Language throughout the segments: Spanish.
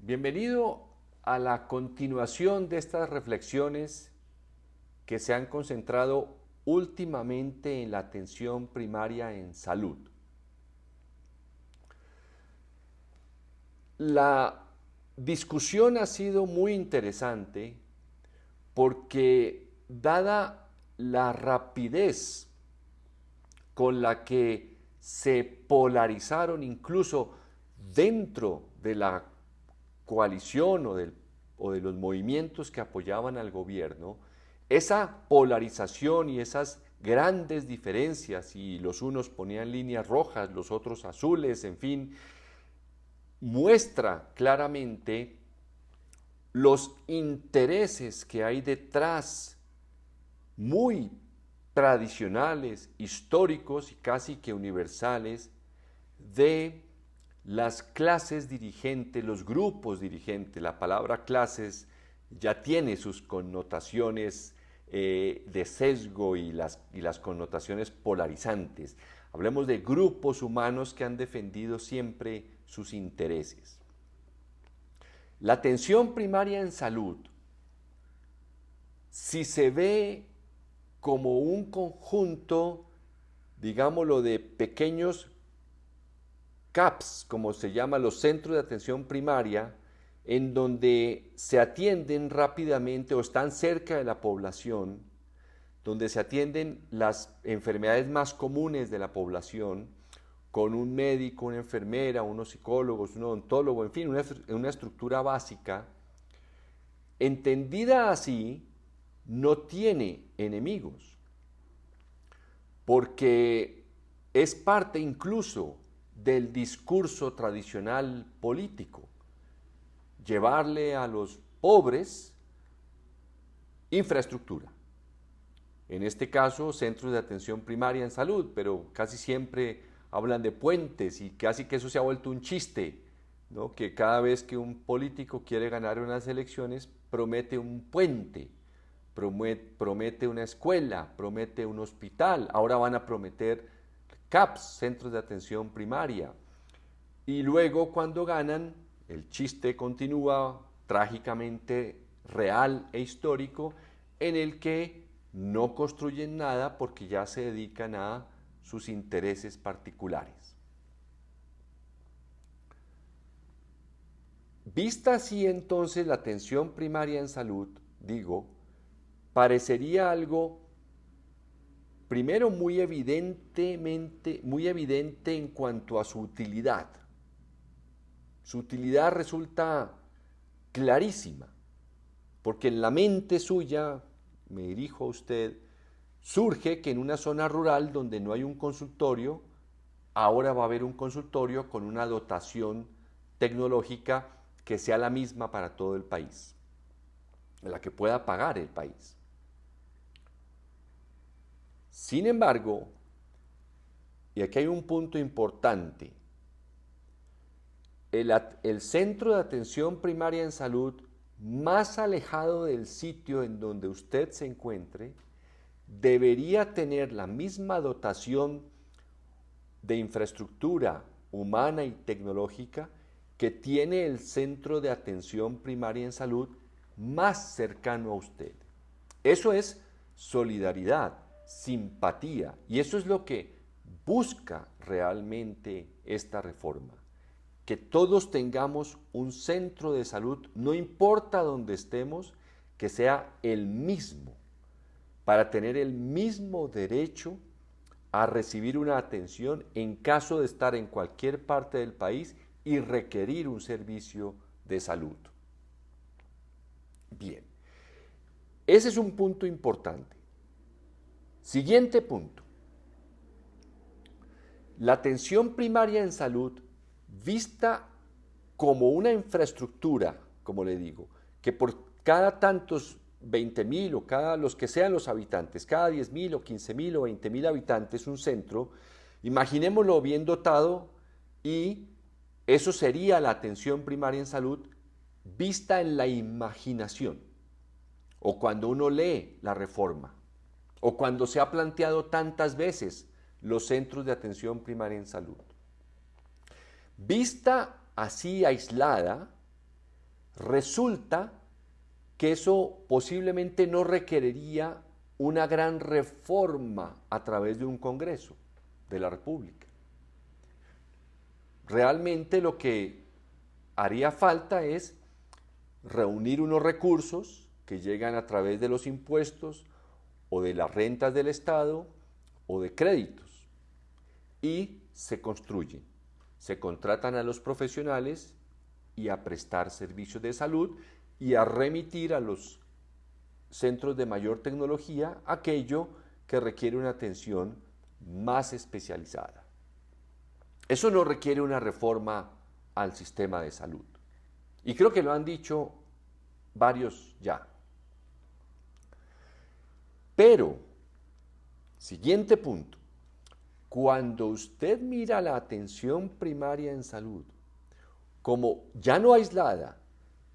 Bienvenido a la continuación de estas reflexiones que se han concentrado últimamente en la atención primaria en salud. La discusión ha sido muy interesante porque dada la rapidez con la que se polarizaron incluso dentro de la coalición o de los movimientos que apoyaban al gobierno, esa polarización y esas grandes diferencias, y los unos ponían líneas rojas, los otros azules, en fin, muestra claramente los intereses que hay detrás, muy tradicionales, históricos y casi que universales, de las clases dirigentes, los grupos dirigentes. La palabra clases ya tiene sus connotaciones de sesgo y las connotaciones polarizantes. Hablemos de grupos humanos que han defendido siempre sus intereses. La atención primaria en salud, si se ve como un conjunto, digámoslo, de pequeños CAPS, como se llaman los centros de atención primaria, en donde se atienden rápidamente o están cerca de la población, donde se atienden las enfermedades más comunes de la población, con un médico, una enfermera, unos psicólogos, un odontólogo, en fin, una estructura básica, entendida así, no tiene enemigos, porque es parte incluso del discurso tradicional político, llevarle a los pobres infraestructura. En este caso, centros de atención primaria en salud, pero casi siempre hablan de puentes y casi que eso se ha vuelto un chiste, ¿no? Que cada vez que un político quiere ganar unas elecciones, promete un puente, promete una escuela, promete un hospital, ahora van a prometer CAPS, centros de atención primaria. Y luego cuando ganan, el chiste continúa trágicamente real e histórico, en el que no construyen nada porque ya se dedican a sus intereses particulares. Vista así entonces la atención primaria en salud, digo, parecería algo primero muy evidente en cuanto a su utilidad. Su utilidad resulta clarísima, porque en la mente suya, me dirijo a usted, surge que en una zona rural donde no hay un consultorio, ahora va a haber un consultorio con una dotación tecnológica que sea la misma para todo el país, la que pueda pagar el país. Sin embargo, y aquí hay un punto importante, el centro de atención primaria en salud más alejado del sitio en donde usted se encuentre debería tener la misma dotación de infraestructura humana y tecnológica que tiene el centro de atención primaria en salud más cercano a usted. Eso es solidaridad, simpatía, y eso es lo que busca realmente esta reforma. Que todos tengamos un centro de salud, no importa dónde estemos, que sea el mismo, para tener el mismo derecho a recibir una atención en caso de estar en cualquier parte del país y requerir un servicio de salud. Bien, ese es un punto importante. Siguiente punto. La atención primaria en salud, vista como una infraestructura, como le digo, que por cada tantos 20.000 o cada los que sean los habitantes, cada 10.000 o 15.000 o 20.000 habitantes, un centro, imaginémoslo bien dotado, y eso sería la atención primaria en salud vista en la imaginación, o cuando uno lee la reforma, o cuando se ha planteado tantas veces los centros de atención primaria en salud. Vista así aislada, Resulta que eso posiblemente no requeriría una gran reforma a través de un Congreso de la República. Realmente lo que haría falta es reunir unos recursos que llegan a través de los impuestos o de las rentas del Estado o de créditos y se construyen, se contratan a los profesionales y a prestar servicios de salud y a remitir a los centros de mayor tecnología aquello que requiere una atención más especializada. Eso no requiere una reforma al sistema de salud. Y creo que lo han dicho varios ya. Pero, siguiente punto, cuando usted mira la atención primaria en salud como ya no aislada,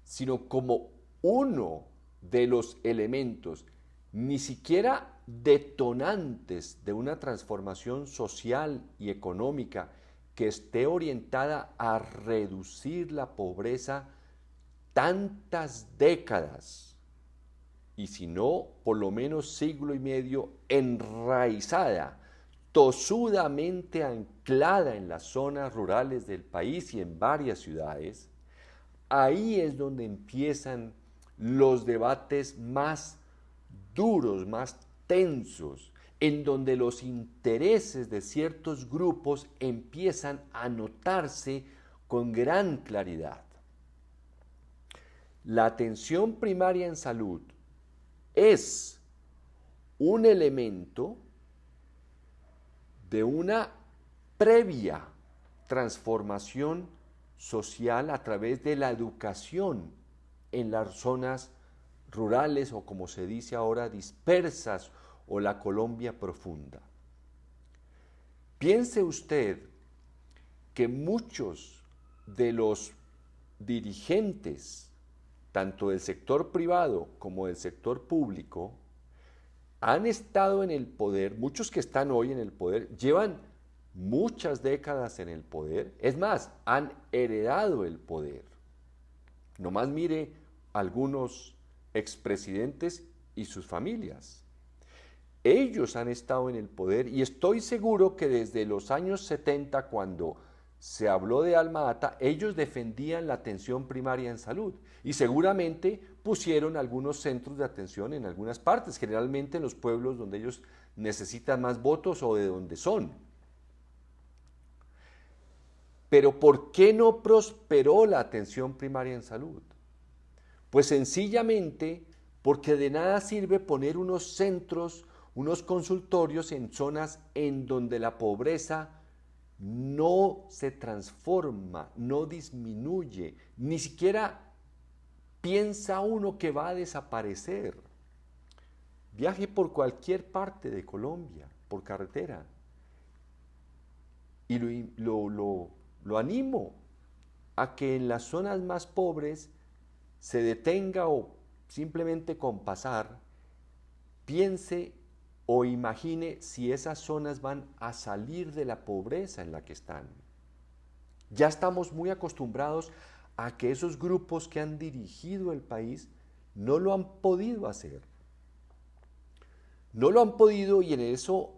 sino como uno de los elementos, ni siquiera detonantes de una transformación social y económica que esté orientada a reducir la pobreza tantas décadas, y si no, por lo menos siglo y medio, enraizada, tosudamente anclada en las zonas rurales del país y en varias ciudades, ahí es donde empiezan los debates más duros, más tensos, en donde los intereses de ciertos grupos empiezan a notarse con gran claridad. La atención primaria en salud es un elemento de una previa transformación social a través de la educación en las zonas rurales o, como se dice ahora, dispersas, o la Colombia profunda. Piense usted que muchos de los dirigentes, tanto del sector privado como del sector público, han estado en el poder, muchos que están hoy en el poder, llevan muchas décadas en el poder, es más, han heredado el poder. Nomás mire algunos expresidentes y sus familias. Ellos han estado en el poder y estoy seguro que desde los años 70, cuando se habló de Alma Ata, ellos defendían la atención primaria en salud y seguramente pusieron algunos centros de atención en algunas partes, generalmente en los pueblos donde ellos necesitan más votos o de donde son. Pero ¿por qué no prosperó la atención primaria en salud? Pues sencillamente porque de nada sirve poner unos centros, unos consultorios en zonas en donde la pobreza no se transforma, no disminuye, ni siquiera piensa uno que va a desaparecer. Viaje por cualquier parte de Colombia, por carretera, y lo animo a que en las zonas más pobres se detenga o simplemente con pasar, piense o imagine si esas zonas van a salir de la pobreza en la que están. Ya estamos muy acostumbrados a que esos grupos que han dirigido el país no lo han podido hacer. No lo han podido y en eso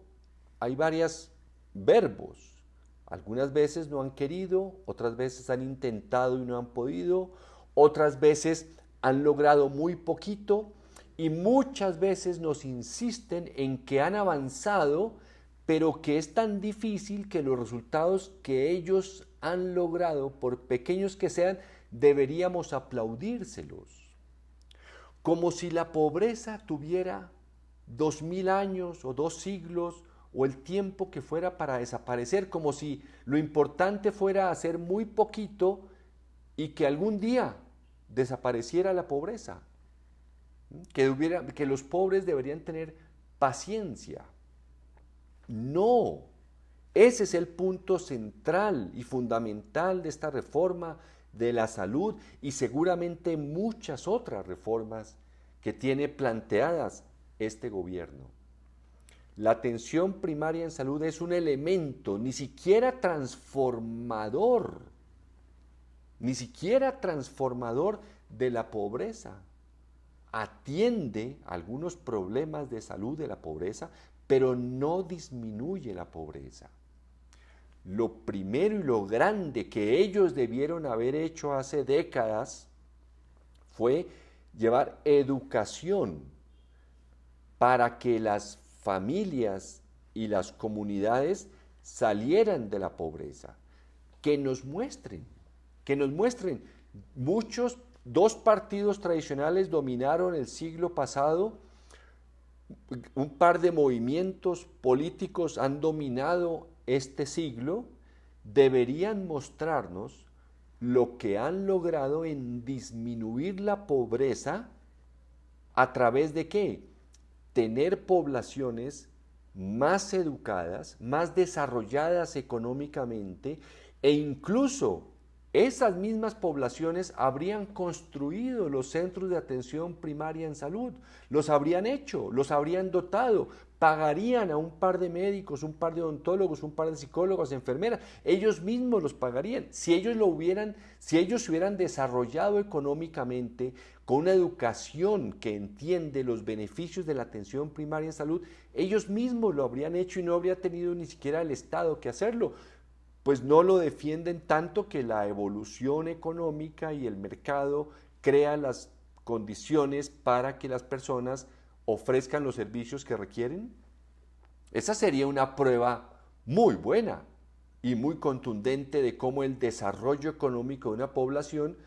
hay varios verbos. Algunas veces no han querido, otras veces han intentado y no han podido, otras veces han logrado muy poquito y muchas veces nos insisten en que han avanzado, pero que es tan difícil que los resultados que ellos han logrado, por pequeños que sean, deberíamos aplaudírselos. Como si la pobreza tuviera 2000 años o 2 siglos o el tiempo que fuera para desaparecer, como si lo importante fuera hacer muy poquito y que algún día desapareciera la pobreza. Que los pobres deberían tener paciencia. No, ese es el punto central y fundamental de esta reforma de la salud y seguramente muchas otras reformas que tiene planteadas este gobierno. La atención primaria en salud es un elemento ni siquiera transformador ni siquiera transformador de la pobreza. Atiende algunos problemas de salud de la pobreza, pero no disminuye la pobreza. Lo primero y lo grande que ellos debieron haber hecho hace décadas fue llevar educación para que las familias y las comunidades salieran de la pobreza. Que nos muestren. Dos partidos tradicionales dominaron el siglo pasado, un par de movimientos políticos han dominado este siglo, deberían mostrarnos lo que han logrado en disminuir la pobreza a través de ¿qué? Tener poblaciones más educadas, más desarrolladas económicamente, e incluso esas mismas poblaciones habrían construido los centros de atención primaria en salud, los habrían hecho, los habrían dotado, pagarían a un par de médicos, un par de odontólogos, un par de psicólogos, enfermeras, ellos mismos los pagarían. Si ellos se hubieran desarrollado económicamente con una educación que entiende los beneficios de la atención primaria en salud, ellos mismos lo habrían hecho y no habría tenido ni siquiera el Estado que hacerlo. Pues no lo defienden tanto que la evolución económica y el mercado crean las condiciones para que las personas ofrezcan los servicios que requieren. Esa sería una prueba muy buena y muy contundente de cómo el desarrollo económico de una población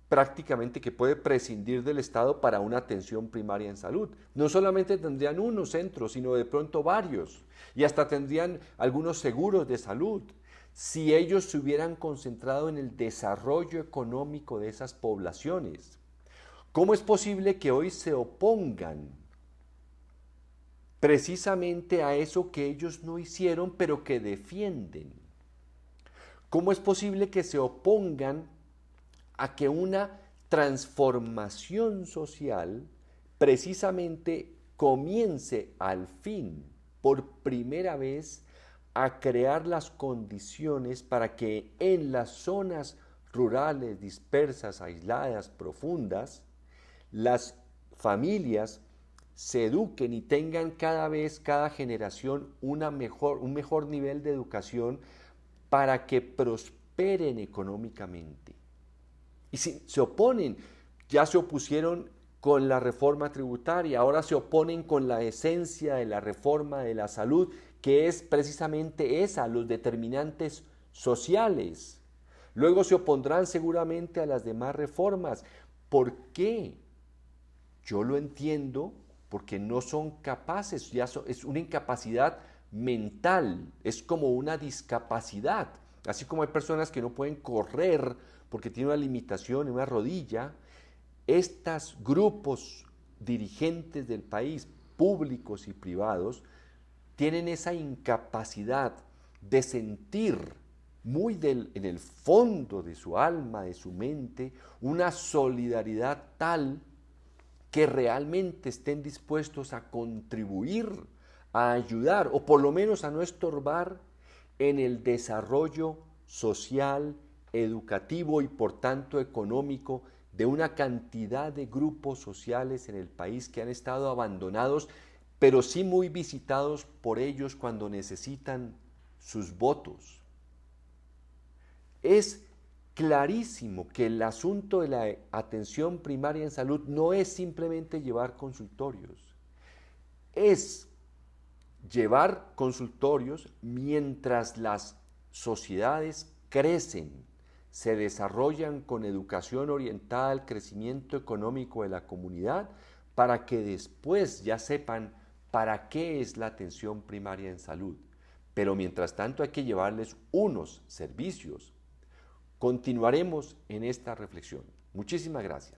prácticamente que puede prescindir del Estado para una atención primaria en salud. No solamente tendrían unos centros, sino de pronto varios, y hasta tendrían algunos seguros de salud, si ellos se hubieran concentrado en el desarrollo económico de esas poblaciones. ¿Cómo es posible que hoy se opongan precisamente a eso que ellos no hicieron, pero que defienden? ¿Cómo es posible que se opongan a que una transformación social precisamente comience al fin, por primera vez, a crear las condiciones para que en las zonas rurales, dispersas, aisladas, profundas, las familias se eduquen y tengan cada generación un mejor nivel de educación para que prosperen económicamente? Y si se oponen, ya se opusieron con la reforma tributaria, ahora se oponen con la esencia de la reforma de la salud, que es precisamente esa, los determinantes sociales. Luego se opondrán seguramente a las demás reformas. ¿Por qué? Yo lo entiendo porque no son capaces, es una incapacidad mental, es como una discapacidad. Así como hay personas que no pueden correr porque tienen una limitación en una rodilla, estos grupos dirigentes del país, públicos y privados, tienen esa incapacidad de sentir en el fondo de su alma, de su mente, una solidaridad tal que realmente estén dispuestos a contribuir, a ayudar o por lo menos a no estorbar en el desarrollo social, educativo y por tanto económico de una cantidad de grupos sociales en el país que han estado abandonados, pero sí muy visitados por ellos cuando necesitan sus votos. Es clarísimo que el asunto de la atención primaria en salud no es simplemente llevar consultorios, es llevar consultorios mientras las sociedades crecen, se desarrollan con educación orientada al crecimiento económico de la comunidad, para que después ya sepan para qué es la atención primaria en salud. Pero mientras tanto hay que llevarles unos servicios. Continuaremos en esta reflexión. Muchísimas gracias.